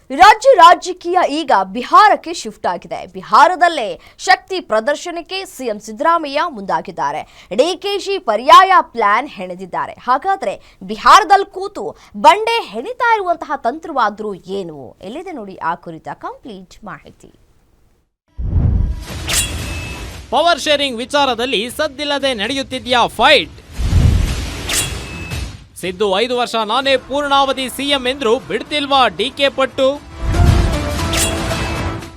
ರಾಜ್ಯ ರಾಜಕೀಯ ಈಗ ಬಿಹಾರಕ್ಕೆ ಶಿಫ್ಟ್ ಆಗಿದೆ. ಬಿಹಾರದಲ್ಲೇ ಶಕ್ತಿ ಪ್ರದರ್ಶನಕ್ಕೆ ಸಿಎಂ ಸಿದ್ದರಾಮಯ್ಯ ಮುಂದಾಗಿದ್ದಾರೆ. ಡಿಕೆಶಿ ಪರ್ಯಾಯ ಪ್ಲಾನ್ ಹೆಣೆದಿದ್ದಾರೆ. ಹಾಗಾದ್ರೆ ಬಿಹಾರದಲ್ಲಿ ಕೂತು ಬಂಡೆ ಹೆಣಿತಾ ಇರುವಂತಹ ತಂತ್ರವಾದ್ರೂ ಏನು? ಎಲ್ಲಿದೆ ನೋಡಿ ಆ ಕುರಿತ ಕಂಪ್ಲೀಟ್ ಮಾಹಿತಿ. ಪವರ್ ಶೇರಿಂಗ್ ವಿಚಾರದಲ್ಲಿ ಸದ್ದಿಲ್ಲದೆ ನಡೆಯುತ್ತಿದೆಯಾ ಫೈಟ್? ಸಿದ್ದು 5 ವರ್ಷ ನಾನೇ ಪೂರ್ಣಾವಧಿ ಸಿಎಂ ಎಂದ್ರು ಬಿಡ್ತಿಲ್ವಾ ಡಿಕೆ ಪಟ್ಟು?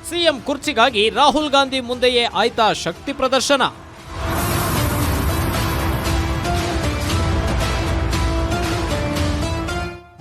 ಸಿಎಂ ಕುರ್ಚಿಗಾಗಿ ರಾಹುಲ್ ಗಾಂಧಿ ಮುಂದೆಯೇ ಆಯ್ತಾ ಶಕ್ತಿ ಪ್ರದರ್ಶನ?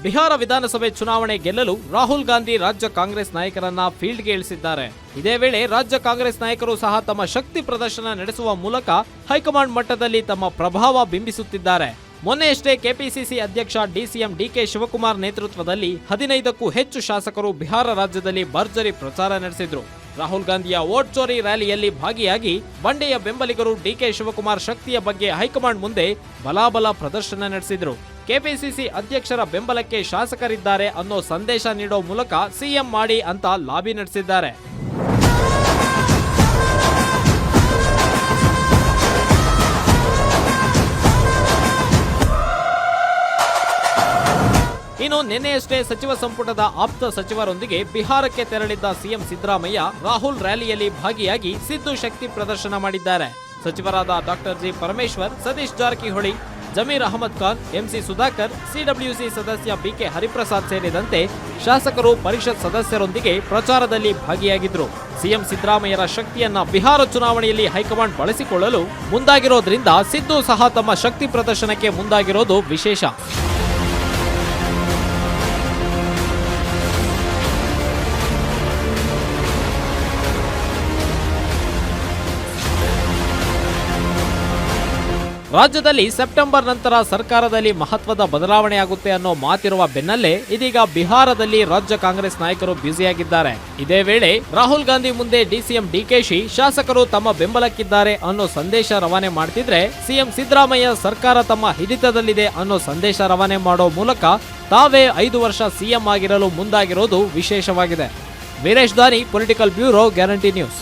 ಬಿಹಾರ ವಿಧಾನಸಭೆ ಚುನಾವಣೆ ಗೆಲ್ಲಲು ರಾಹುಲ್ ಗಾಂಧಿ ರಾಜ್ಯ ಕಾಂಗ್ರೆಸ್ ನಾಯಕರನ್ನ ಫೀಲ್ಡ್ಗೆ ಇಳಿಸಿದ್ದಾರೆ. ಇದೇ ವೇಳೆ ರಾಜ್ಯ ಕಾಂಗ್ರೆಸ್ ನಾಯಕರು ಸಹ ತಮ್ಮ ಶಕ್ತಿ ಪ್ರದರ್ಶನ ನಡೆಸುವ ಮೂಲಕ ಹೈಕಮಾಂಡ್ ಮಟ್ಟದಲ್ಲಿ ತಮ್ಮ ಪ್ರಭಾವ ಬಿಂಬಿಸುತ್ತಿದ್ದಾರೆ. ಮೊನ್ನೆಯಷ್ಟೇ ಕೆಪಿಸಿಸಿ ಅಧ್ಯಕ್ಷ ಡಿಸಿಎಂ ಡಿಕೆ ಶಿವಕುಮಾರ್ ನೇತೃತ್ವದಲ್ಲಿ 15ಕ್ಕೂ ಹೆಚ್ಚು ಶಾಸಕರು ಬಿಹಾರ ರಾಜ್ಯದಲ್ಲಿ ಭರ್ಜರಿ ಪ್ರಚಾರ ನಡೆಸಿದ್ರು. ರಾಹುಲ್ ಗಾಂಧಿಯ ವೋಟ್ ಚೋರಿ ರ್ಯಾಲಿಯಲ್ಲಿ ಭಾಗಿಯಾಗಿ ಬಂಡೆಯ ಬೆಂಬಲಿಗರು ಡಿಕೆ ಶಿವಕುಮಾರ್ ಶಕ್ತಿಯ ಬಗ್ಗೆ ಹೈಕಮಾಂಡ್ ಮುಂದೆ ಬಲಾಬಲ ಪ್ರದರ್ಶನ ನಡೆಸಿದ್ರು. ಕೆಪಿಸಿಸಿ ಅಧ್ಯಕ್ಷರ ಬೆಂಬಲಕ್ಕೆ ಶಾಸಕರಿದ್ದಾರೆ ಅನ್ನೋ ಸಂದೇಶ ನೀಡೋ ಮೂಲಕ ಸಿಎಂ ಮಾಡಿ ಅಂತ ಲಾಬಿ ನಡೆಸಿದ್ದಾರೆ. ಇನ್ನು ನಿನ್ನೆಯಷ್ಟೇ ಸಚಿವ ಸಂಪುಟದ ಆಪ್ತ ಸಚಿವರೊಂದಿಗೆ ಬಿಹಾರಕ್ಕೆ ತೆರಳಿದ್ದ ಸಿಎಂ ಸಿದ್ದರಾಮಯ್ಯ ರಾಹುಲ್ ರ್ಯಾಲಿಯಲ್ಲಿ ಭಾಗಿಯಾಗಿ ಸಿದ್ದು ಶಕ್ತಿ ಪ್ರದರ್ಶನ ಮಾಡಿದ್ದಾರೆ. ಸಚಿವರಾದ doctor G Parameshwar, Satish Jarkiholi, Zameer Ahmed Khan, MC Sudhakar, CWC ಸದಸ್ಯ ಬಿಕೆ ಹರಿಪ್ರಸಾದ್ ಸೇರಿದಂತೆ ಶಾಸಕರು, ಪರಿಷತ್ ಸದಸ್ಯರೊಂದಿಗೆ ಪ್ರಚಾರದಲ್ಲಿ ಭಾಗಿಯಾಗಿದ್ರು. ಸಿಎಂ ಸಿದ್ದರಾಮಯ್ಯರ ಶಕ್ತಿಯನ್ನ ಬಿಹಾರ ಚುನಾವಣೆಯಲ್ಲಿ ಹೈಕಮಾಂಡ್ ಬಳಸಿಕೊಳ್ಳಲು ಮುಂದಾಗಿರೋದ್ರಿಂದ ಸಿದ್ದು ಸಹ ತಮ್ಮ ಶಕ್ತಿ ಪ್ರದರ್ಶನಕ್ಕೆ ಮುಂದಾಗಿರೋದು ವಿಶೇಷ. ರಾಜ್ಯದಲ್ಲಿ ಸೆಪ್ಟೆಂಬರ್ ನಂತರ ಸರ್ಕಾರದಲ್ಲಿ ಮಹತ್ವದ ಬದಲಾವಣೆಯಾಗುತ್ತೆ ಅನ್ನೋ ಮಾತಿರುವ ಬೆನ್ನಲ್ಲೇ ಇದೀಗ ಬಿಹಾರದಲ್ಲಿ ರಾಜ್ಯ ಕಾಂಗ್ರೆಸ್ ನಾಯಕರು ಬ್ಯುಸಿಯಾಗಿದ್ದಾರೆ. ಇದೇ ವೇಳೆ ರಾಹುಲ್ ಗಾಂಧಿ ಮುಂದೆ ಡಿಸಿಎಂ ಡಿಕೆಶಿ ಶಾಸಕರು ತಮ್ಮ ಬೆಂಬಲಕ್ಕಿದ್ದಾರೆ ಅನ್ನೋ ಸಂದೇಶ ರವಾನೆ ಮಾಡ್ತಿದ್ರೆ, ಸಿಎಂ ಸಿದ್ದರಾಮಯ್ಯ ಸರ್ಕಾರ ತಮ್ಮ ಹಿಡಿತದಲ್ಲಿದೆ ಅನ್ನೋ ಸಂದೇಶ ರವಾನೆ ಮಾಡೋ ಮೂಲಕ ತಾವೇ 5 ವರ್ಷ ಸಿಎಂ ಆಗಿರಲು ಮುಂದಾಗಿರೋದು ವಿಶೇಷವಾಗಿದೆ. ವೀರೇಶ್ ದಾನಿ, ಪೊಲಿಟಿಕಲ್ ಬ್ಯೂರೋ, ಗ್ಯಾರಂಟಿ ನ್ಯೂಸ್.